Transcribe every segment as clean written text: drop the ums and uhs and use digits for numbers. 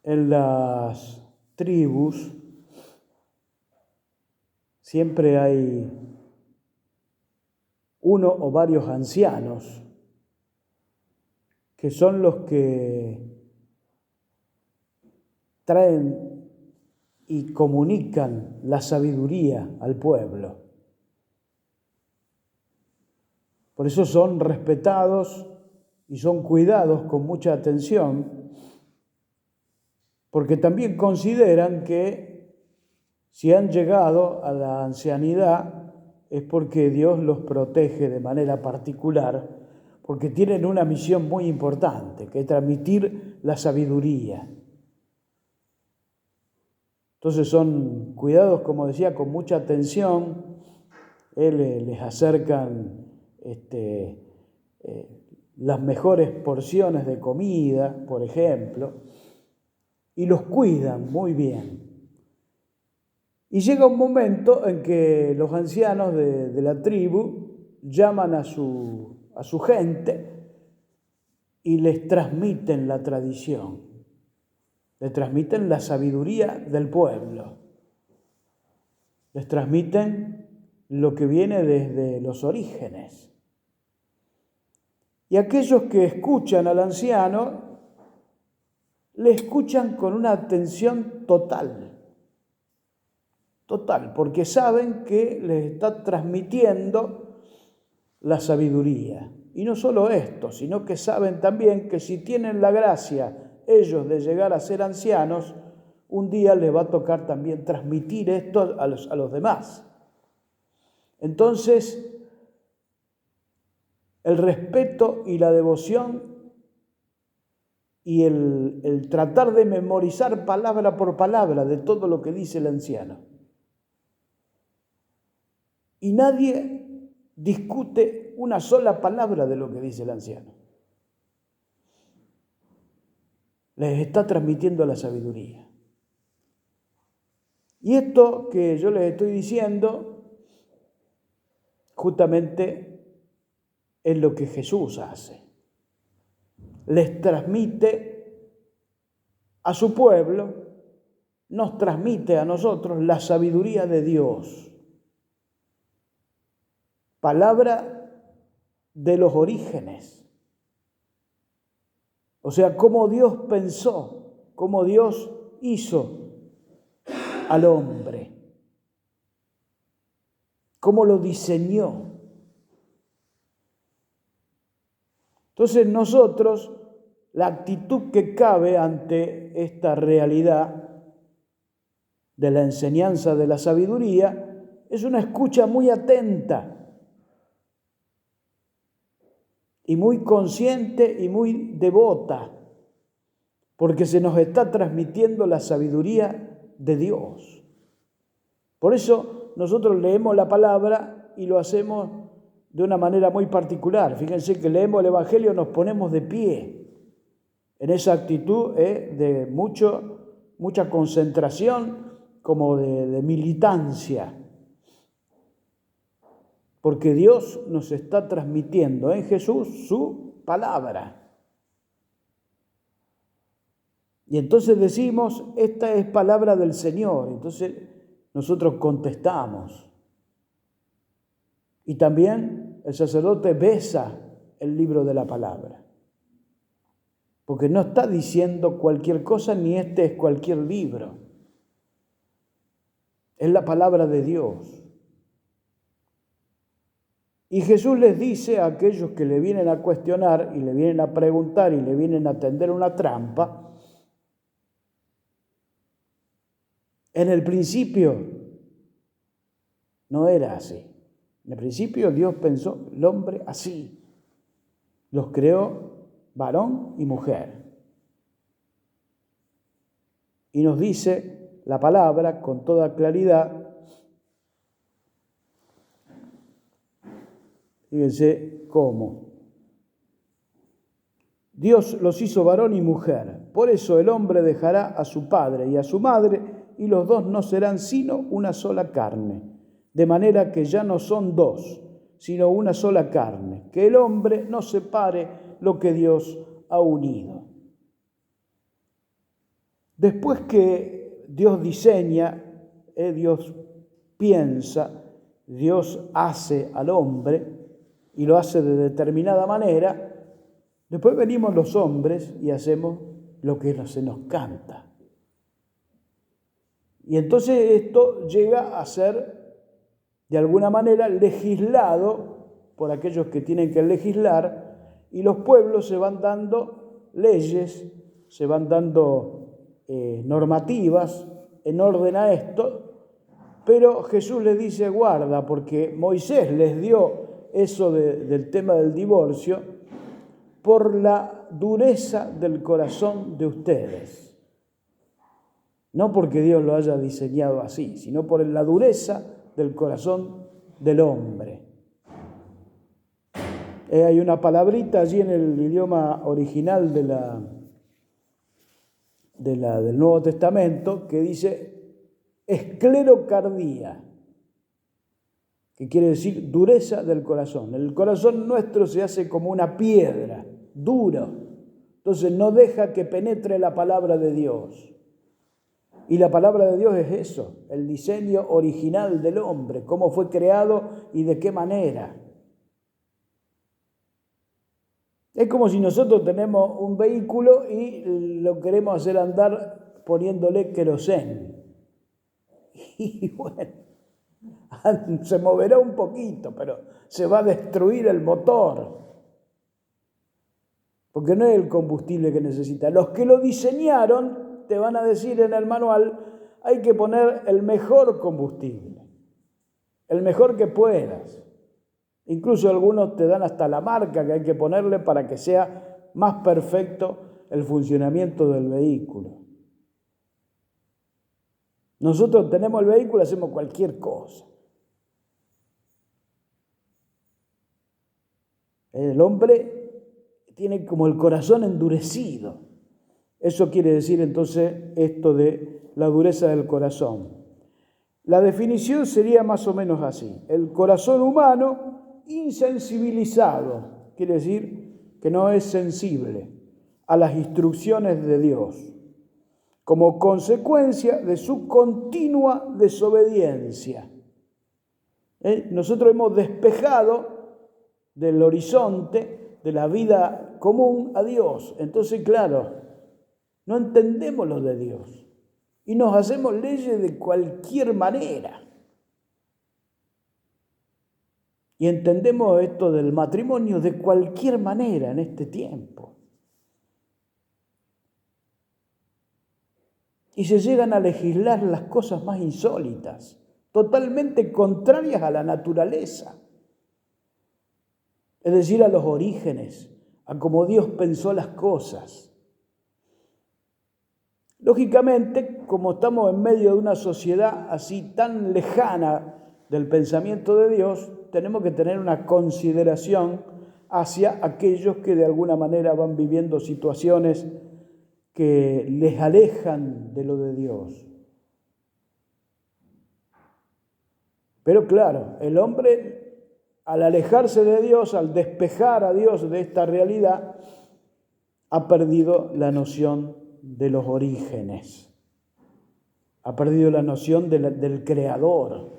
En las tribus siempre hay uno o varios ancianos que son los que traen y comunican la sabiduría al pueblo. Por eso son respetados y son cuidados con mucha atención, porque también consideran que si han llegado a la ancianidad es porque Dios los protege de manera particular, porque tienen una misión muy importante, que es transmitir la sabiduría. Entonces son cuidados, como decía, con mucha atención. Les acercan las mejores porciones de comida, por ejemplo, y los cuidan muy bien. Y llega un momento en que los ancianos de la tribu llaman a su gente y les transmiten la tradición, les transmiten la sabiduría del pueblo, les transmiten lo que viene desde los orígenes. Y aquellos que escuchan al anciano, le escuchan con una atención total, porque saben que les está transmitiendo la sabiduría. Y no solo esto, sino que saben también que si tienen la gracia ellos de llegar a ser ancianos, un día les va a tocar también transmitir esto a los demás. Entonces, el respeto y la devoción y el tratar de memorizar palabra por palabra de todo lo que dice el anciano. Y nadie discute una sola palabra de lo que dice el anciano. Les está transmitiendo la sabiduría. Y esto que yo les estoy diciendo, justamente es lo que Jesús hace. Les transmite a su pueblo, nos transmite a nosotros la sabiduría de Dios. Palabra de los orígenes. O sea, cómo Dios pensó, cómo Dios hizo al hombre, cómo lo diseñó. Entonces nosotros, la actitud que cabe ante esta realidad de la enseñanza de la sabiduría es una escucha muy atenta y muy consciente y muy devota, porque se nos está transmitiendo la sabiduría de Dios. Por eso nosotros leemos la palabra y lo hacemos de una manera muy particular. Fíjense que leemos el Evangelio, nos ponemos de pie en esa actitud de mucha concentración, como de militancia, porque Dios nos está transmitiendo en Jesús su palabra. Y entonces decimos, esta es palabra del Señor. Entonces nosotros contestamos. Y también el sacerdote besa el libro de la palabra. Porque no está diciendo cualquier cosa, ni este es cualquier libro. Es la palabra de Dios. Y Jesús les dice a aquellos que le vienen a cuestionar y le vienen a preguntar y le vienen a tender una trampa, en el principio no era así. En el principio Dios pensó el hombre así. Los creó varón y mujer. Y nos dice la palabra con toda claridad. Fíjense cómo. Dios los hizo varón y mujer. Por eso el hombre dejará a su padre y a su madre, y los dos no serán sino una sola carne. De manera que ya no son dos, sino una sola carne. Que el hombre no separe lo que Dios ha unido. Después que Dios diseña, Dios piensa, Dios hace al hombre y lo hace de determinada manera, después venimos los hombres y hacemos lo que se nos canta. Y entonces esto llega a ser, de alguna manera, legislado por aquellos que tienen que legislar, y los pueblos se van dando leyes, se van dando normativas en orden a esto, pero Jesús les dice, guarda, porque Moisés les dio eso del tema del divorcio por la dureza del corazón de ustedes. No porque Dios lo haya diseñado así, sino por la dureza del corazón del hombre. Hay una palabrita allí en el idioma original del Nuevo Testamento que dice esclerocardía, que quiere decir dureza del corazón. El corazón nuestro se hace como una piedra, duro, entonces no deja que penetre la palabra de Dios. Y la palabra de Dios es eso, el diseño original del hombre, cómo fue creado y de qué manera. Es como si nosotros tenemos un vehículo y lo queremos hacer andar poniéndole querosén. Y bueno, se moverá un poquito, pero se va a destruir el motor. Porque no es el combustible que necesita. Los que lo diseñaron te van a decir en el manual, hay que poner el mejor combustible, el mejor que puedas. Incluso algunos te dan hasta la marca que hay que ponerle para que sea más perfecto el funcionamiento del vehículo. Nosotros tenemos el vehículo, hacemos cualquier cosa. El hombre tiene como el corazón endurecido. Eso quiere decir entonces esto de la dureza del corazón. La definición sería más o menos así. El corazón humano insensibilizado, quiere decir que no es sensible a las instrucciones de Dios, como consecuencia de su continua desobediencia. Nosotros hemos despejado del horizonte de la vida común a Dios. Entonces, claro, no entendemos lo de Dios y nos hacemos leyes de cualquier manera. Y entendemos esto del matrimonio de cualquier manera en este tiempo. Y se llegan a legislar las cosas más insólitas, totalmente contrarias a la naturaleza. Es decir, a los orígenes, a cómo Dios pensó las cosas. Lógicamente, como estamos en medio de una sociedad así tan lejana del pensamiento de Dios, tenemos que tener una consideración hacia aquellos que de alguna manera van viviendo situaciones que les alejan de lo de Dios. Pero claro, el hombre, al alejarse de Dios, al despejar a Dios de esta realidad, ha perdido la noción de los orígenes, ha perdido la noción del creador.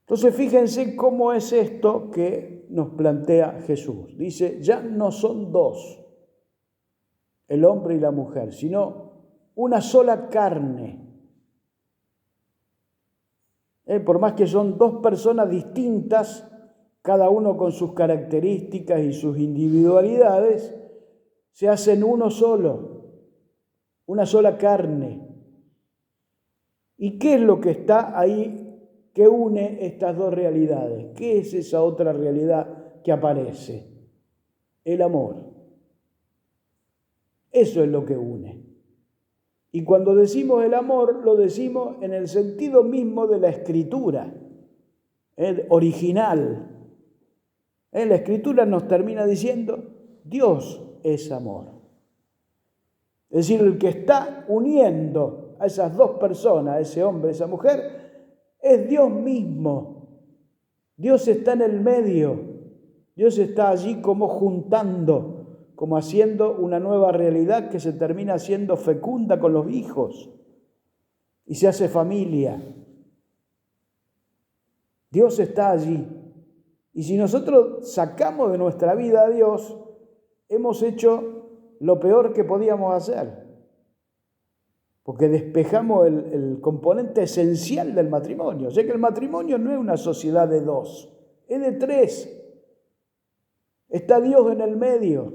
Entonces fíjense cómo es esto que nos plantea Jesús. Dice, ya no son dos, el hombre y la mujer, sino una sola carne. Por más que son dos personas distintas, cada uno con sus características y sus individualidades, se hacen uno solo, una sola carne. ¿Y qué es lo que está ahí que une estas dos realidades? ¿Qué es esa otra realidad que aparece? El amor. Eso es lo que une. Y cuando decimos el amor, lo decimos en el sentido mismo de la Escritura, original. La Escritura nos termina diciendo, Dios es amor. Es decir, el que está uniendo a esas dos personas, a ese hombre, a esa mujer, es Dios mismo. Dios está en el medio. Dios está allí como juntando como haciendo una nueva realidad que se termina siendo fecunda con los hijos y se hace familia. Dios está allí. Y si nosotros sacamos de nuestra vida a Dios, hemos hecho lo peor que podíamos hacer, porque despejamos el componente esencial del matrimonio. O sea que el matrimonio no es una sociedad de dos, es de tres. Está Dios en el medio.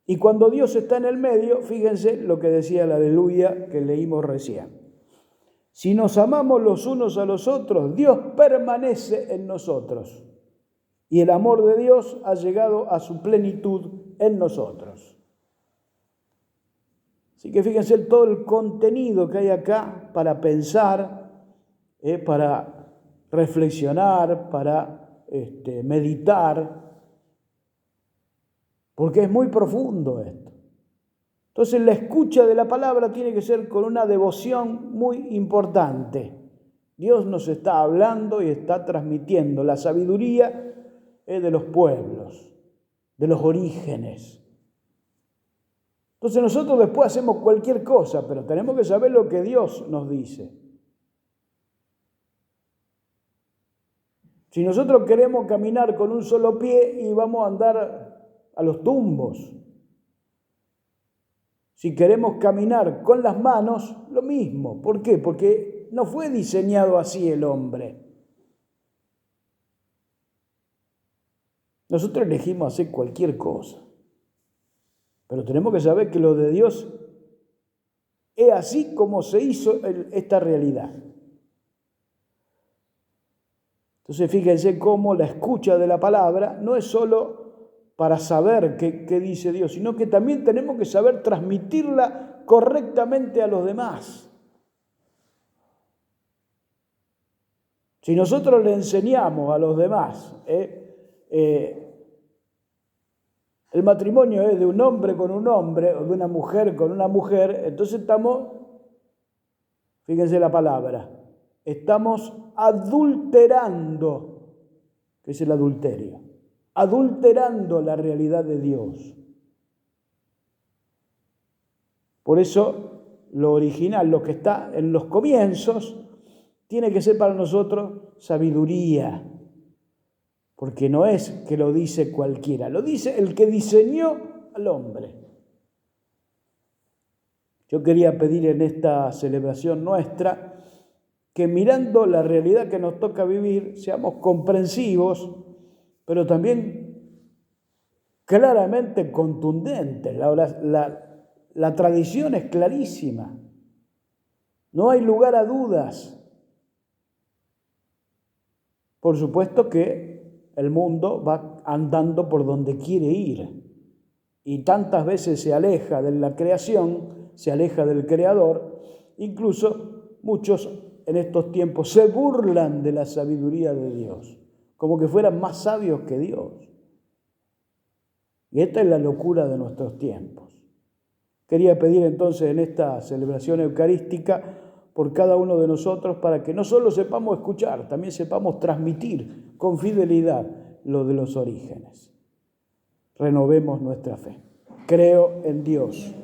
Y cuando Dios está en el medio, fíjense lo que decía el aleluya que leímos recién. Si nos amamos los unos a los otros, Dios permanece en nosotros. Y el amor de Dios ha llegado a su plenitud en nosotros. Así que fíjense todo el contenido que hay acá para pensar, para reflexionar, para meditar, porque es muy profundo esto. Entonces la escucha de la palabra tiene que ser con una devoción muy importante. Dios nos está hablando y está transmitiendo la sabiduría de los pueblos, de los orígenes. Entonces nosotros después hacemos cualquier cosa, pero tenemos que saber lo que Dios nos dice. Si nosotros queremos caminar con un solo pie y vamos a andar a los tumbos, si queremos caminar con las manos, lo mismo. ¿Por qué? Porque no fue diseñado así el hombre. Nosotros elegimos hacer cualquier cosa, pero tenemos que saber que lo de Dios es así como se hizo esta realidad. Entonces fíjense cómo la escucha de la palabra no es solo para saber qué dice Dios, sino que también tenemos que saber transmitirla correctamente a los demás. Si nosotros le enseñamos a los demás, el matrimonio es de un hombre con un hombre o de una mujer con una mujer, entonces fíjense la palabra, estamos adulterando, que es el adulterio, adulterando la realidad de Dios. Por eso lo original, lo que está en los comienzos, tiene que ser para nosotros sabiduría, porque no es que lo dice cualquiera, lo dice el que diseñó al hombre. Yo quería pedir en esta celebración nuestra que mirando la realidad que nos toca vivir, seamos comprensivos, pero también claramente contundentes. La tradición es clarísima. No hay lugar a dudas. Por supuesto que el mundo va andando por donde quiere ir y tantas veces se aleja de la creación, se aleja del Creador. Incluso muchos en estos tiempos se burlan de la sabiduría de Dios, como que fueran más sabios que Dios. Y esta es la locura de nuestros tiempos. Quería pedir entonces en esta celebración eucarística por cada uno de nosotros para que no solo sepamos escuchar, también sepamos transmitir con fidelidad lo de los orígenes. Renovemos nuestra fe. Creo en Dios